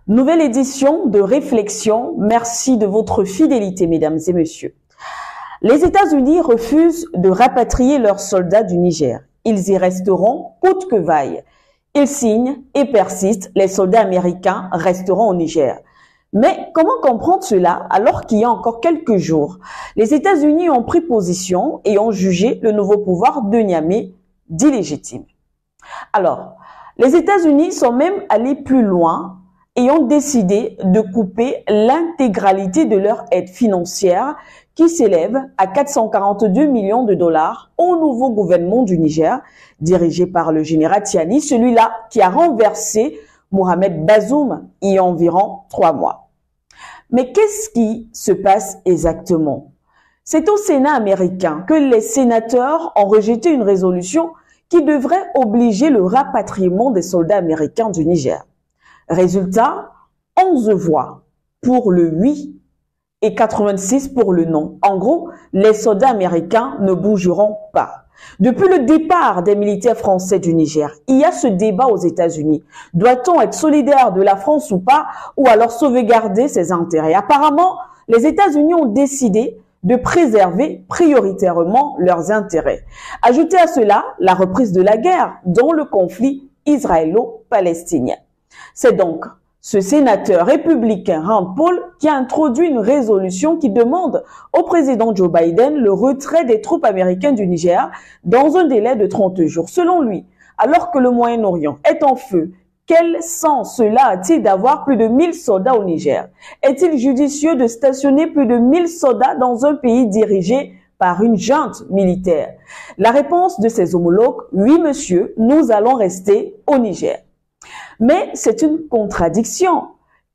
Nouvelle édition de Réflexion. Merci de votre fidélité, mesdames et messieurs. Les États-Unis refusent de rapatrier leurs soldats du Niger. Ils y resteront coûte que vaille. Ils signent et persistent. Les soldats américains resteront au Niger. Mais comment comprendre cela alors qu'il y a encore quelques jours, les États-Unis ont pris position et ont jugé le nouveau pouvoir de Niamey d'illégitime. Alors, les États-Unis sont même allés plus loin et ont décidé de couper l'intégralité de leur aide financière qui s'élève à 442 millions de dollars au nouveau gouvernement du Niger, dirigé par le général Tiani, celui-là qui a renversé Mohamed Bazoum il y a environ 3 mois. Mais qu'est-ce qui se passe exactement? C'est au Sénat américain que les sénateurs ont rejeté une résolution qui devrait obliger le rapatriement des soldats américains du Niger. Résultat, 11 voix pour le oui et 86 pour le non. En gros, les soldats américains ne bougeront pas. Depuis le départ des militaires français du Niger, il y a ce débat aux États-Unis. Doit-on être solidaire de la France ou pas, ou alors sauvegarder ses intérêts? Apparemment, les États-Unis ont décidé de préserver prioritairement leurs intérêts. Ajoutez à cela la reprise de la guerre dans le conflit israélo-palestinien. C'est donc ce sénateur républicain Rand Paul qui a introduit une résolution qui demande au président Joe Biden le retrait des troupes américaines du Niger dans un délai de 30 jours. Selon lui, alors que le Moyen-Orient est en feu, quel sens cela a-t-il d'avoir plus de 1000 soldats au Niger? Est-il judicieux de stationner plus de 1000 soldats dans un pays dirigé par une junte militaire? La réponse de ses homologues, oui monsieur, nous allons rester au Niger. Mais c'est une contradiction.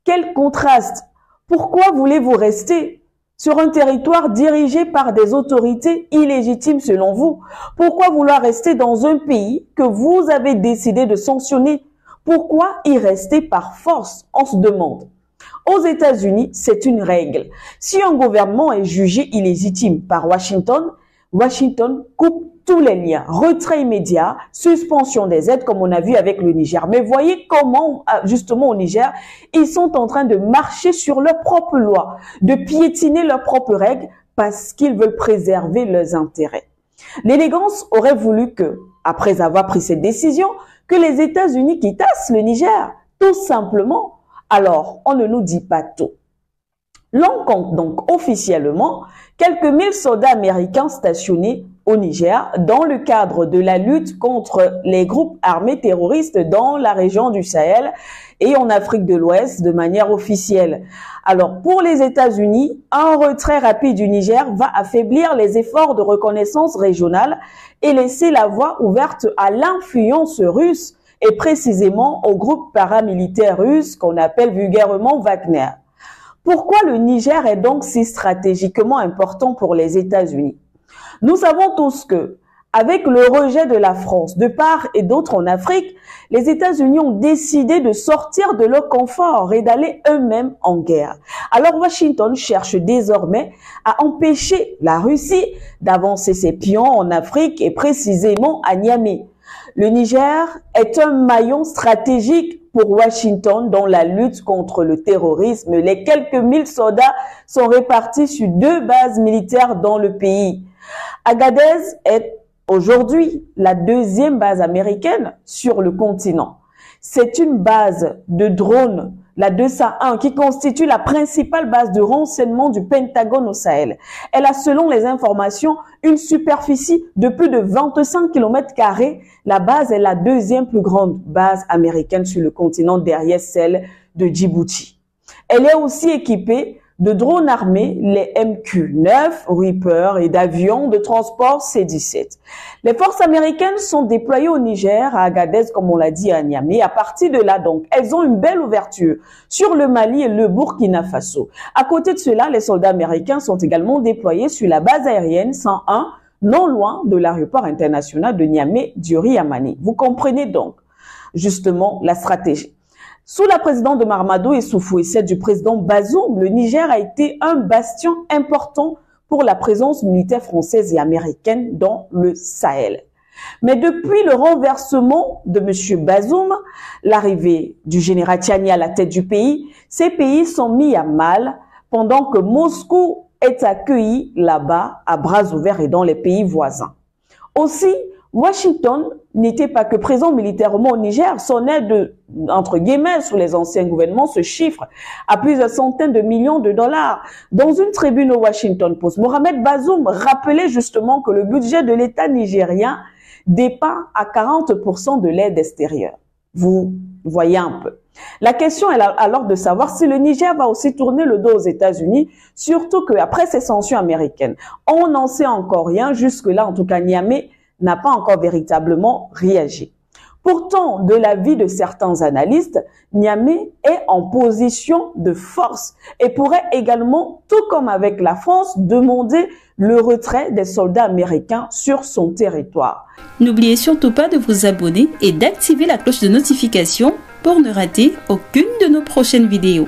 Quel contraste! Pourquoi voulez-vous rester sur un territoire dirigé par des autorités illégitimes selon vous? Pourquoi vouloir rester dans un pays que vous avez décidé de sanctionner? Pourquoi y rester par force? On se demande. Aux États-Unis, c'est une règle. Si un gouvernement est jugé illégitime par Washington, Washington coupe tous les liens, retrait immédiat, suspension des aides comme on a vu avec le Niger. Mais voyez comment, justement au Niger, ils sont en train de marcher sur leurs propres lois, de piétiner leurs propres règles parce qu'ils veulent préserver leurs intérêts. L'élégance aurait voulu que, après avoir pris cette décision, que les États-Unis quittassent le Niger, tout simplement. Alors, on ne nous dit pas tout. L'on compte donc officiellement quelques 1000 soldats américains stationnés au Niger dans le cadre de la lutte contre les groupes armés terroristes dans la région du Sahel et en Afrique de l'Ouest de manière officielle. Alors pour les États-Unis, un retrait rapide du Niger va affaiblir les efforts de reconnaissance régionale et laisser la voie ouverte à l'influence russe et précisément au groupe paramilitaire russe qu'on appelle vulgairement Wagner. Pourquoi le Niger est donc si stratégiquement important pour les États-Unis? Nous savons tous que, avec le rejet de la France de part et d'autre en Afrique, les États-Unis ont décidé de sortir de leur confort et d'aller eux-mêmes en guerre. Alors Washington cherche désormais à empêcher la Russie d'avancer ses pions en Afrique et précisément à Niamey. Le Niger est un maillon stratégique pour Washington dans la lutte contre le terrorisme. Les quelques 1000 soldats sont répartis sur 2 bases militaires dans le pays. Agadez est aujourd'hui la 2e base américaine sur le continent. C'est une base de drones, la 201, qui constitue la principale base de renseignement du Pentagone au Sahel. Elle a, selon les informations, une superficie de plus de 25 km². La base est la 2e plus grande base américaine sur le continent derrière celle de Djibouti. Elle est aussi équipée de drones armés, les MQ-9, Reaper et d'avions de transport C-17. Les forces américaines sont déployées au Niger, à Agadez, comme on l'a dit, à Niamey. À partir de là, donc, elles ont une belle ouverture sur le Mali et le Burkina Faso. À côté de cela, les soldats américains sont également déployés sur la base aérienne 101, non loin de l'aéroport international de Niamey-Diori-Amani. Vous comprenez donc, justement, la stratégie. Sous la présidente de Mahamadou Issoufou et celle du président Bazoum, le Niger a été un bastion important pour la présence militaire française et américaine dans le Sahel. Mais depuis le renversement de M. Bazoum, l'arrivée du général Tiani à la tête du pays, ces pays sont mis à mal pendant que Moscou est accueilli là-bas à bras ouverts et dans les pays voisins. Aussi, Washington n'était pas que présent militairement au Niger, son aide, entre guillemets, sous les anciens gouvernements se chiffre à plusieurs centaines de millions de dollars. Dans une tribune au Washington Post, Mohamed Bazoum rappelait justement que le budget de l'État nigérien dépend à 40% de l'aide extérieure. Vous voyez un peu. La question est alors de savoir si le Niger va aussi tourner le dos aux États-Unis, surtout qu'après ces sanctions américaines, on n'en sait encore rien. Jusque-là, en tout cas, Niamey n'a pas encore véritablement réagi. Pourtant, de l'avis de certains analystes, Niamey est en position de force et pourrait également, tout comme avec la France, demander le retrait des soldats américains sur son territoire. N'oubliez surtout pas de vous abonner et d'activer la cloche de notification pour ne rater aucune de nos prochaines vidéos.